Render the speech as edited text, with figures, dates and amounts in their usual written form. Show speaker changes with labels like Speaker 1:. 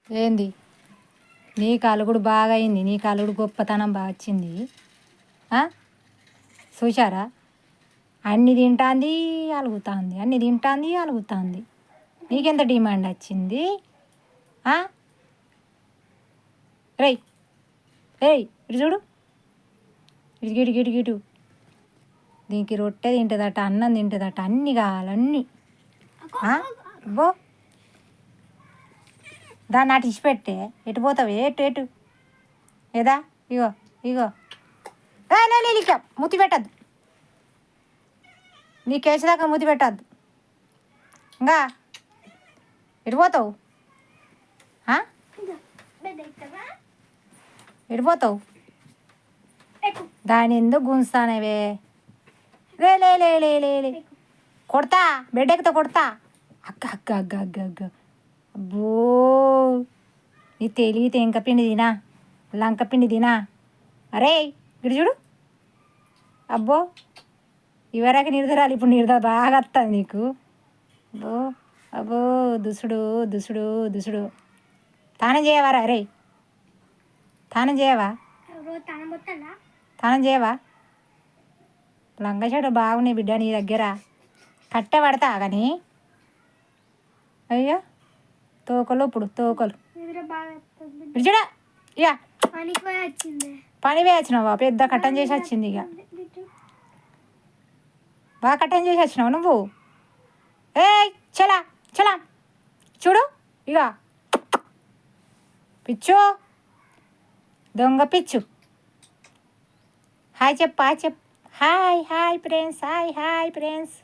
Speaker 1: ఏంది నీకు అలుగుడు బాగా అయింది, నీకు అలుగుడు గొప్పతనం బాగా వచ్చింది. చూశారా, అన్ని తింటాంది అలుగుతుంది, అన్ని తింటాంది అలుగుతుంది. నీకెంత డిమాండ్ వచ్చింది? రేయ్ రేయ్ ఇటు చూడు, ఇటు గిటు గిటు గిటు. దీనికి రొట్టె తింటుందట, అన్నం తింటుందట, అన్నీ కావాలన్నీ. బో దాన్ని అటు ఇచ్చిపెట్టే ఎటు పోతావు? ఎటు ఎటు ఏదా? ఇగో ఇగో ఇక మూతి పెట్టద్దు, నీ కేసుదాకా మూతి పెట్టద్దు. ఇంకా ఎటు పోతావు? ఎటు పోతావు? దాని ఎందుకు గుంజుతానవే? లే లే లే లే లే లే కొడతా, బెడ్ ఎక్కితే కొడతా. అగ్గ అగ్గ అగ్గ అగ్గ అగ్గ. అబ్బో, నీ తెలివితే ఇంక పిండి తినా, లంక పిండి తినా. అరే ఇటు చూడు. అబ్బో, ఇవరకు నిర్ధరాలు, ఇప్పుడు నిర్ధర బాగా వస్తుంది నీకు. అబ్బో అబ్బో, దుసుడు దుసుడు దుసుడు. తానం చేయవారా? రే తానం చేయవా? తానం చేయవా? లంగా చెడు బాగున్నాయి బిడ్డ నీ దగ్గర, కట్టె పడతా కానీ. అయ్యో తోకలు, ఇప్పుడు తోకలు చూడ. ఇక పని పోయి వచ్చినావా? పెద్ద కట్టం చేసి వచ్చింది. ఇక బాగా కట్టం చేసి వచ్చినావు నువ్వు. ఏ చలా చలా చూడు. ఇక పిచ్చు, దొంగ పిచ్చు. హాయ్ చెప్పు, హాయ్ చెప్పు. Hi hi friends, hi hi friends.